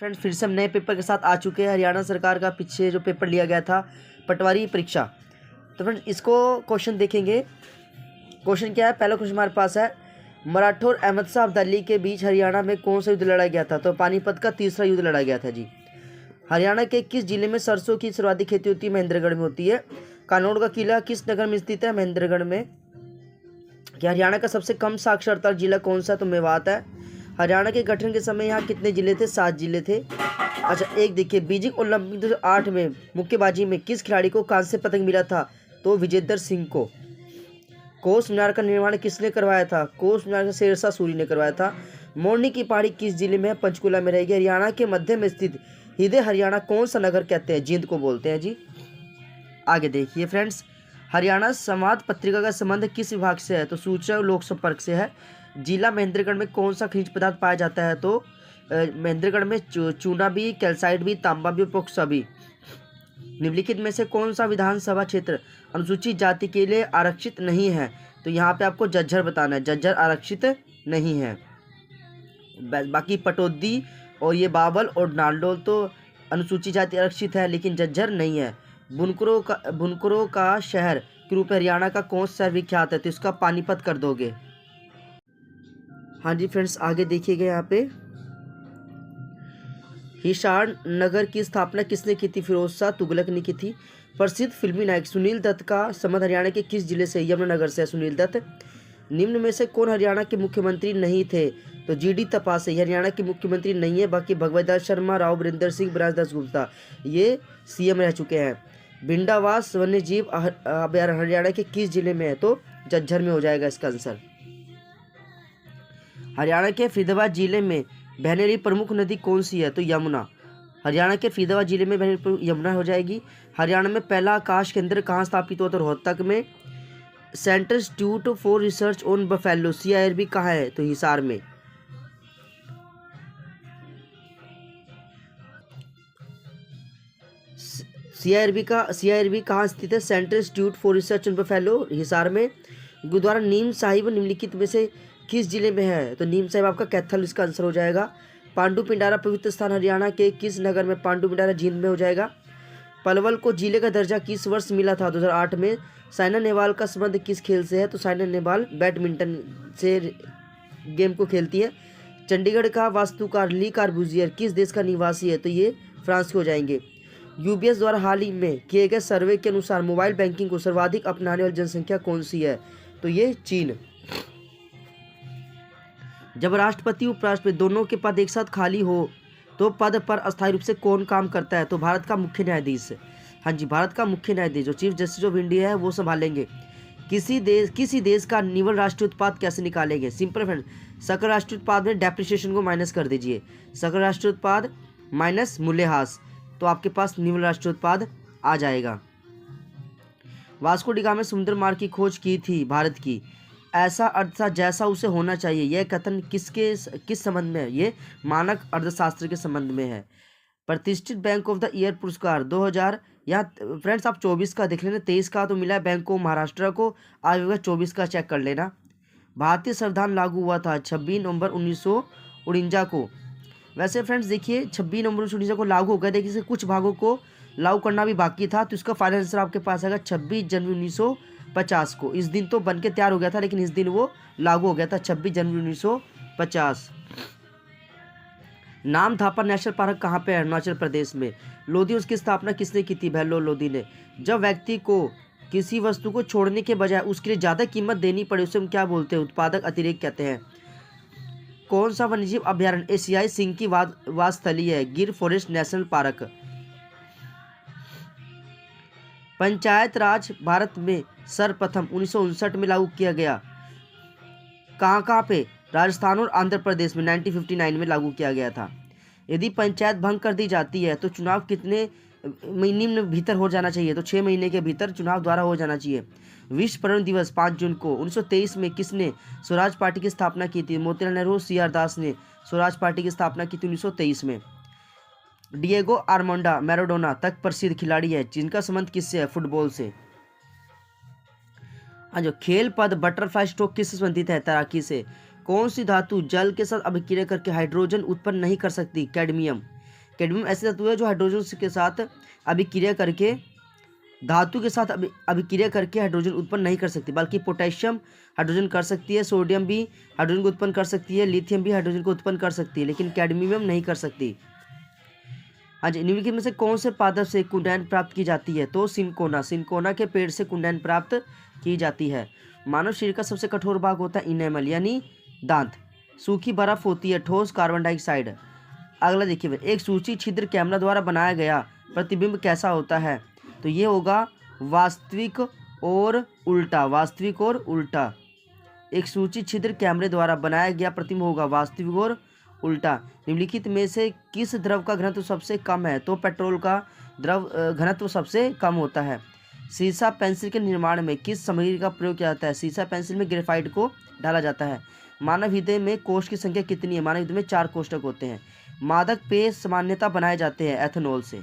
Friends फिर से हम नए पेपर के साथ आ चुके हैं। हरियाणा सरकार का पीछे जो पेपर लिया गया था पटवारी परीक्षा, तो फ्रेंड्स इसको क्वेश्चन देखेंगे। क्वेश्चन क्या है, पहला क्वेश्चन हमारे पास है, मराठा और अहमद शाह अब्दाली के बीच हरियाणा में कौन सा युद्ध लड़ा गया था? तो पानीपत का तीसरा युद्ध लड़ा गया था जी। हरियाणा के किस जिले में सरसों की सर्वाधिक खेती होती है? महेंद्रगढ़ में होती है। कानौड़ का किला किस नगर में स्थित है? महेंद्रगढ़ में। क्या हरियाणा का सबसे कम साक्षरता जिला कौन सा? तो मेवात है। हरियाणा के गठन के समय यहाँ कितने जिले थे? 7 जिले थे। अच्छा, एक देखिए, बीजिंग ओलंपिक 2008 में मुक्केबाजी में किस खिलाड़ी को कांस्य पदक मिला था? तो विजेंदर सिंह को। कोस मीनार का निर्माण किसने करवाया था? कोस मीनार का शेरशाह सूरी ने करवाया था। मोरनी की पहाड़ी किस जिले में है? पंचकुला में रहेगी। हरियाणा के मध्य में स्थित हृदय हरियाणा कौन सा नगर कहते हैं? जींद को बोलते हैं जी। आगे देखिए फ्रेंड्स, हरियाणा संवाद पत्रिका का संबंध किस विभाग से है? तो सूचना और लोक संपर्क से है। जिला महेंद्रगढ़ में कौन सा खनिज पदार्थ पाया जाता है? तो महेंद्रगढ़ में चूना भी, कैल्साइट भी, तांबा भी, पोक्सा भी। निम्नलिखित में से कौन सा विधानसभा क्षेत्र अनुसूचित जाति के लिए आरक्षित नहीं है? तो यहाँ पे आपको झज्जर बताना है। झज्जर आरक्षित नहीं है। बाकी पटौदी और ये बावल और नालडोल तो अनुसूचित जाति आरक्षित है, लेकिन झज्जर नहीं है। बुनकरों का शहर के रूप में हरियाणा का कौन सा शहर विख्यात है? तो इसका पानीपत कर दोगे। हाँ जी फ्रेंड्स, आगे देखिएगा, यहाँ पे हिसार नगर की स्थापना किसने की थी? फिरोज शाह तुगलक ने की थी। प्रसिद्ध फिल्मी नायक सुनील दत्त का संबंध हरियाणा के किस जिले से? यमुनानगर से है सुनील दत्त। निम्न में से कौन हरियाणा के मुख्यमंत्री नहीं थे? तो जीडी तपासे हरियाणा के मुख्यमंत्री नहीं है। बाकी भगवत शर्मा, राव बरिंदर सिंह, ब्रजदास गुप्ता ये सीएम रह चुके हैं। भिंडावास वन्य जीव अभयारण्य हरियाणा के किस जिले में है? तो झज्जर में हो जाएगा इसका आंसर। हरियाणा के फरीदाबाद जिले में बहने वाली प्रमुख नदी कौन सी है? तो यमुना। हरियाणा के फरीदाबाद जिले में बहने यमुना हो जाएगी। हरियाणा में पहला आकाश केंद्र कहाँ स्थापित हुआ? तो रोहतक में। Central institute for research on buffalo CIRB कहाँ है? तो हिसार में। CIRB कहाँ स्थित है? Central institute for research on buffalo Hisar में। गुरुद्वारा नीम साहिब निम्नलिखित में से किस जिले में है? तो नीम साहिब आपका कैथल इसका आंसर हो जाएगा। पांडु पिंडारा पवित्र स्थान हरियाणा के किस नगर में? पांडु पिंडारा जींद में हो जाएगा। पलवल को जिले का दर्जा किस वर्ष मिला था? 2008 में। साइना नेहवाल का संबंध किस खेल से है? तो साइना नेहवाल बैडमिंटन से गेम को खेलती है। चंडीगढ़ का वास्तुकार ली कार्बूजियर किस देश का निवासी है? तो ये फ्रांस के हो जाएंगे। UBS द्वारा हाल ही में किए गए सर्वे के अनुसार मोबाइल बैंकिंग को सर्वाधिक अपनाने वाली जनसंख्या कौन सी है? तो ये चीन। जब राष्ट्रपति उपराष्ट्रपति दोनों के पद एक साथ खाली हो तो पद पर अस्थायी रूप से कौन काम करता है? तो भारत का मुख्य न्यायाधीश। हाँ जी, भारत का मुख्य न्यायाधीश जो चीफ जस्टिस ऑफ इंडिया है वो संभालेंगे। किसी देश का निवल राष्ट्रीय उत्पाद कैसे निकालेंगे? सिंपल फ्रेंड, सकल राष्ट्रीय उत्पाद में डेप्रिसिएशन को माइनस कर दीजिए। सकल राष्ट्रीय उत्पाद माइनस मूल्यह्रास, तो आपके पास निवल राष्ट्रीय उत्पाद आ जाएगा। वास्को डी गामा ने समुद्र मार्ग की खोज की थी भारत की। ऐसा अर्थ था जैसा उसे होना चाहिए, यह कथन किस संबंध में है? ये मानक अर्थशास्त्र के संबंध में है। प्रतिष्ठित बैंक ऑफ द ईयर पुरस्कार 2000, यहाँ फ्रेंड्स आप 24 का देख लेना, 23 का तो मिला है बैंक ऑफ महाराष्ट्र को, आगे 24 का चेक कर लेना। भारतीय संविधान लागू हुआ था 26 नवंबर 1949 को। वैसे फ्रेंड्स देखिए 26 नवंबर 1949 को लागू हो गया, देखिए इसके कुछ भागों को लागू करना भी बाकी था, तो इसका फाइनल आंसर आपके पास आएगा 26 जनवरी 1950 को। इस दिन तो बन के तैयार हो गया था, लेकिन इस दिन वो लागू हो गया था 26 जनवरी 1950। नामथापा नेशनल पार्क कहाँ पे है? अरुणाचल प्रदेश में। लोधी उसकी स्थापना किसने की थी? भैलो लोधी ने। जब व्यक्ति को किसी वस्तु को छोड़ने के बजाय उसके लिए ज़्यादा कीमत देनी पड़े उसे हम क्या बोलते हैं? उत्पादक अतिरेक कहते हैं। कौन सा वन्यजीव अभ्यारण्य एशियाई सिंह की वासस्थली है? गिर फॉरेस्ट नेशनल पार्क। पंचायत राज भारत में सर्वप्रथम 1959 में लागू किया गया। कहाँ पे? राजस्थान और आंध्र प्रदेश में 1959 में लागू किया गया था। यदि पंचायत भंग कर दी जाती है तो चुनाव कितने महीने में भीतर हो जाना चाहिए? तो 6 महीने के भीतर चुनाव द्वारा हो जाना चाहिए। विश्व पर्यावरण दिवस 5 जून को 1923 में किसने स्वराज पार्टी की स्थापना की थी? मोतीलाल नेहरू, CR दास ने स्वराज पार्टी की स्थापना की थी 1923 में। डिएगो आर्मांडो मैराडोना तक प्रसिद्ध खिलाड़ी है जिनका संबंध किससे है? फुटबॉल से। हाँ, जो खेल पद बटरफ्लाई स्ट्रोक किससे संबंधित है? तैराकी से। कौन सी धातु जल के साथ अभिक्रिया करके हाइड्रोजन उत्पन्न नहीं कर सकती? कैडमियम। कैडमियम ऐसे धातु है जो हाइड्रोजन के साथ अभिक्रिया करके धातु के साथ अभिक्रिया करके हाइड्रोजन उत्पन्न नहीं कर सकती, बल्कि पोटेशियम हाइड्रोजन कर सकती है, सोडियम भी हाइड्रोजन को उत्पन्न कर सकती है, लिथियम भी हाइड्रोजन को उत्पन्न कर सकती है, लेकिन कैडमियम नहीं कर सकती। हाँ जी, निम्नलिखित में से कौन से पादप से कुंडैन प्राप्त की जाती है? तो सिनकोना, सिनकोना के पेड़ से कुंडैन प्राप्त की जाती है। मानव शरीर का सबसे कठोर भाग होता है इनेमल यानी दांत। सूखी बर्फ होती है ठोस कार्बन डाइऑक्साइड। अगला देखिए, एक सूची छिद्र कैमरा द्वारा बनाया गया प्रतिबिंब कैसा होता है? तो ये होगा वास्तविक और उल्टा, वास्तविक और उल्टा। एक सूची छिद्र कैमरे द्वारा बनाया गया प्रतिबिंब होगा वास्तविक और उल्टा। निम्नलिखित में से किस द्रव का घनत्व सबसे कम है? तो पेट्रोल का द्रव घनत्व सबसे कम होता है। सीसा पेंसिल के निर्माण में किस सामग्री का प्रयोग किया जाता है? सीसा पेंसिल में ग्रेफाइट को डाला जाता है। मानव हृदय में कोष की संख्या कितनी है? मानव हृदय में 4 कोष्ठक होते हैं। मादक पेय सामान्यतः बनाए जाते हैं एथेनॉल से।